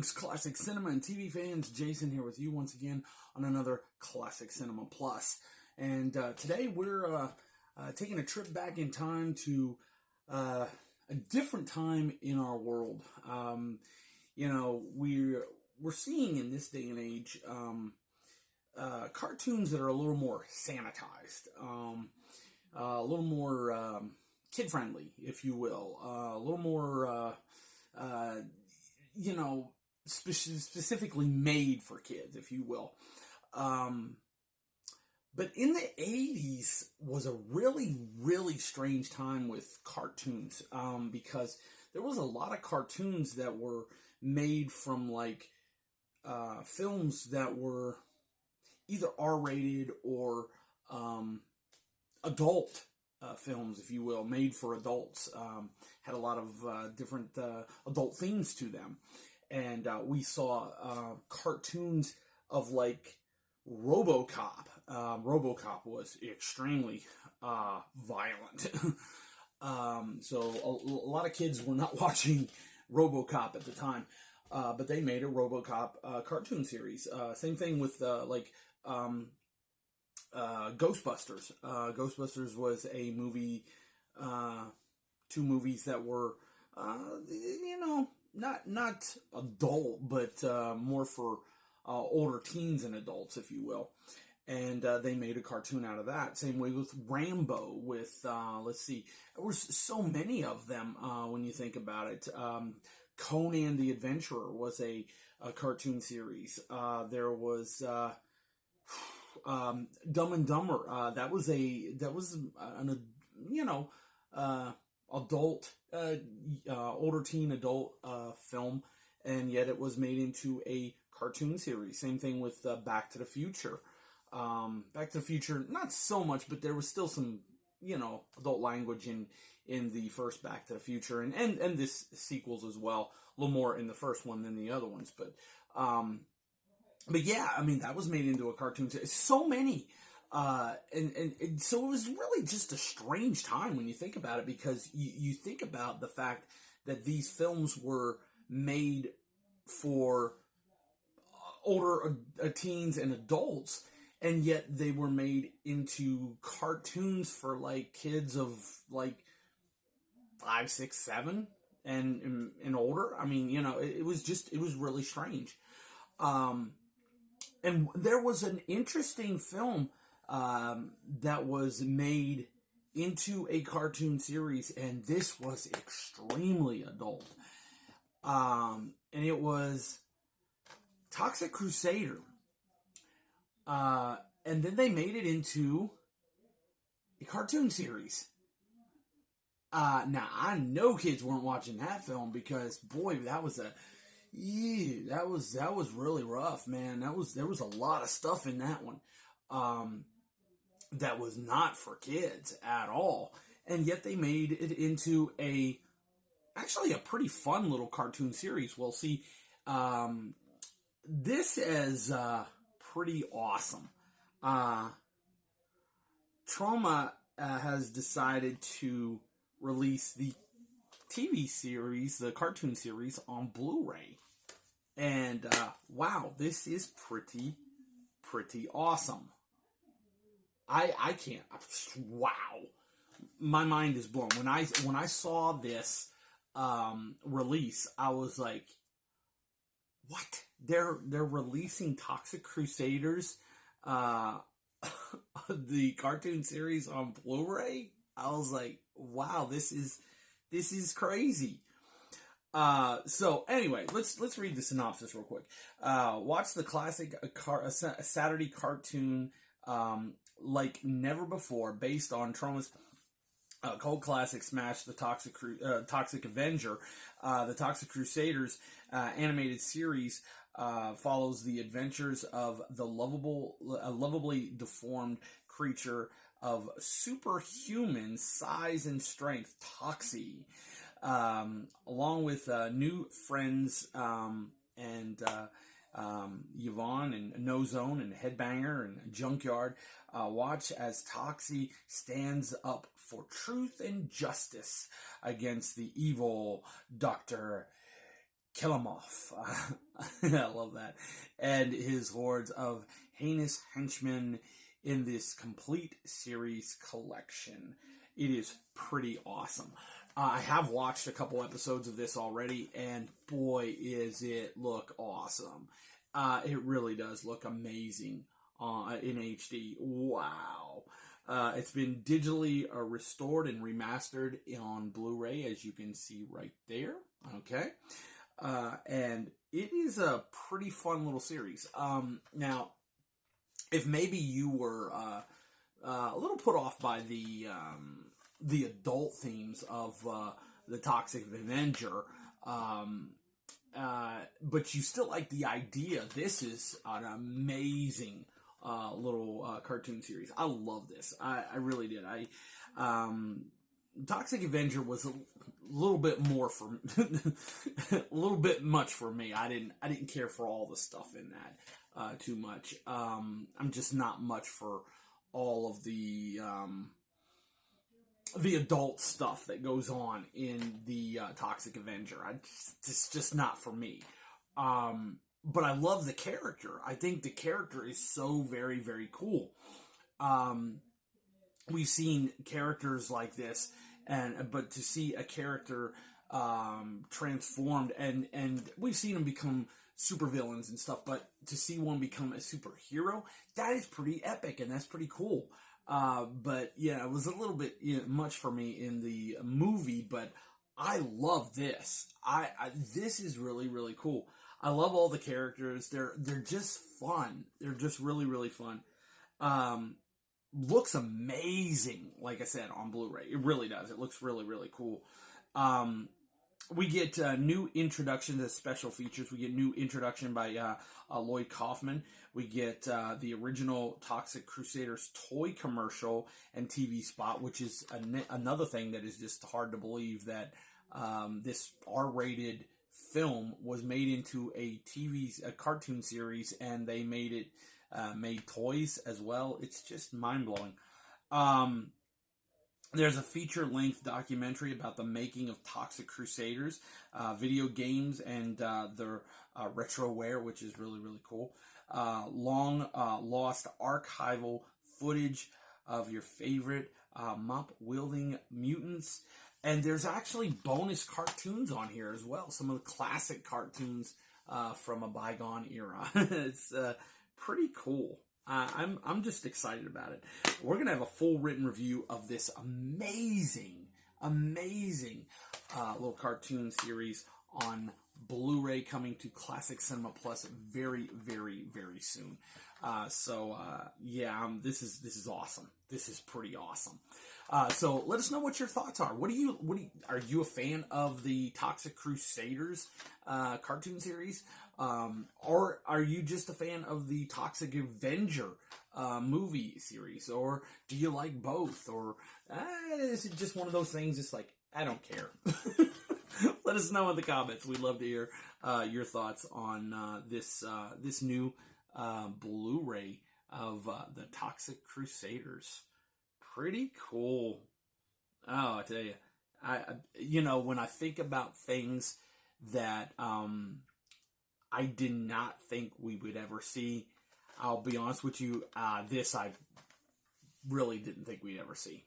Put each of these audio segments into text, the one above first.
Greetings, classic cinema and TV fans. Jason here with you once again on another Classic Cinema Plus. And today we're taking a trip back in time to a different time in our world. We're seeing in this day and age cartoons that are a little more sanitized, a little more kid-friendly, if you will, a little more specifically made for kids, if you will. But in the 80s was a really, really strange time with cartoons, because there was a lot of cartoons that were made from, films that were either R-rated or adult films, if you will, made for adults. Had a lot of different adult themes to them. And we saw cartoons of, RoboCop. RoboCop was extremely violent. So a lot of kids were not watching RoboCop at the time. But they made a RoboCop cartoon series. Same thing with, Ghostbusters. Ghostbusters was a movie, two movies that were, not adult, but more for older teens and adults, if you will. And they made a cartoon out of that. Same way with Rambo, with, there was so many of them when you think about it. Conan the Adventurer was a cartoon series. There was Dumb and Dumber. That was an adult, older teen adult film, and yet it was made into a cartoon series. Same thing with Back to the Future. Back to the Future, not so much, but there was still some, adult language in the first Back to the Future, and this sequels as well. A little more in the first one than the other ones, but yeah, I mean, that was made into a cartoon series. So many. And so it was really just a strange time when you think about it, because you think about the fact that these films were made for older teens and adults, and yet they were made into cartoons for kids of 5, 6, 7 and older. I mean, it was really strange. And there was an interesting film that was made into a cartoon series, and this was extremely adult. And it was Toxic Crusader. And then they made it into a cartoon series. Now, I know kids weren't watching that film, because, boy, that was really rough, man. There was a lot of stuff in that one. That was not for kids at all. And yet they made it into actually a pretty fun little cartoon series. Well, see, this is pretty awesome. Troma has decided to release the TV series, the cartoon series, on Blu-ray. And wow, this is pretty awesome. I can't. Wow, my mind is blown. When I saw this release, I was like, what? They're releasing Toxic Crusaders, the cartoon series, on Blu-ray? I was like, wow, this is crazy. So anyway, let's read the synopsis real quick. Watch the classic Saturday cartoon like never before, based on Troma's cult classic smash, the Toxic Avenger. The Toxic Crusaders animated series follows the adventures of the lovably deformed creature of superhuman size and strength, Toxie, along with new friends and Yvonne and No Zone and Headbanger and Junkyard. Watch as Toxie stands up for truth and justice against the evil Dr. kill him off. I love that. And his hordes of heinous henchmen in this complete series collection. It is pretty awesome. I have watched a couple episodes of this already, and boy, is it look awesome. It really does look amazing in HD. Wow. It's been digitally restored and remastered on Blu-ray, as you can see right there. Okay. And it is a pretty fun little series. Now, if maybe you were a little put off by the adult themes of the Toxic Avenger, but you still like the idea, this is an amazing little cartoon series. I love this. I really did. Toxic Avenger was a little bit more for a little bit much for me. I didn't care for all the stuff in that too much. I'm just not much for all of the adult stuff that goes on in the Toxic Avenger. It's just not for me. But I love the character. I think the character is so very, very cool. We've seen characters like this, but to see a character transformed, and we've seen them become supervillains and stuff, but to see one become a superhero, that is pretty epic, and that's pretty cool. But yeah, it was a little bit much for me in the movie, but I love this. This is really, really cool. I love all the characters. They're just fun. They're just really, really fun. Looks amazing, like I said, on Blu-ray. It really does. It looks really, really cool. We get new introductions as special features. We get new introduction by Lloyd Kaufman. We get the original Toxic Crusaders toy commercial and TV spot, which is another thing that is just hard to believe that this R-rated film was made into a cartoon series, and they made toys as well. It's just mind-blowing. There's a feature-length documentary about the making of Toxic Crusaders, video games, and their retroware, which is really, really cool. Long-lost archival footage of your favorite mop-wielding mutants. And there's actually bonus cartoons on here as well. Some of the classic cartoons from a bygone era. It's pretty cool. I'm just excited about it. We're going to have a full written review of this amazing little cartoon series on Blu-ray, coming to Classic Cinema Plus very, very, very soon. Yeah, this is awesome. This is pretty awesome. So let us know what your thoughts are. Are you a fan of the Toxic Crusaders cartoon series? Or are you just a fan of the Toxic Avenger movie series? Or do you like both? Or is it just one of those things? It's like, I don't care. Let us know in the comments. We'd love to hear your thoughts on this new Blu-ray of the Toxic Crusaders. Pretty cool. Oh, I tell you, when I think about things that I did not think we would ever see, I'll be honest with you, this I really didn't think we'd ever see.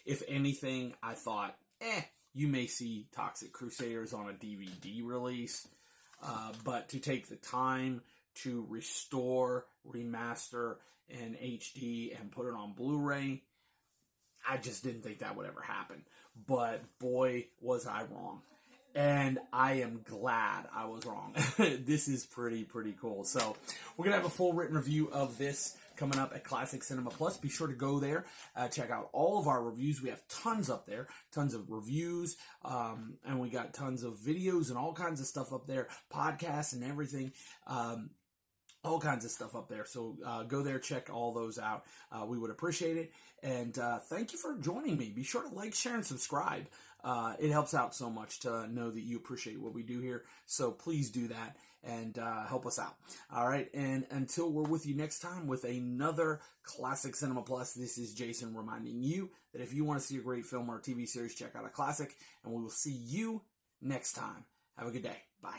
If anything, I thought, you may see Toxic Crusaders on a DVD release, but to take the time to restore, remaster, in HD and put it on Blu-ray, I just didn't think that would ever happen. But boy, was I wrong. And I am glad I was wrong. This is pretty cool. So we're going to have a full written review of this coming up at Classic Cinema Plus. Be sure to go there, check out all of our reviews. We have tons up there, tons of reviews, and we got tons of videos and all kinds of stuff up there, podcasts and everything. All kinds of stuff up there. So go there, check all those out. We would appreciate it. And thank you for joining me. Be sure to like, share, and subscribe. It helps out so much to know that you appreciate what we do here. So please do that and help us out. All right. And until we're with you next time with another Classic Cinema Plus, this is Jason reminding you that if you want to see a great film or TV series, check out a classic. And we will see you next time. Have a good day. Bye.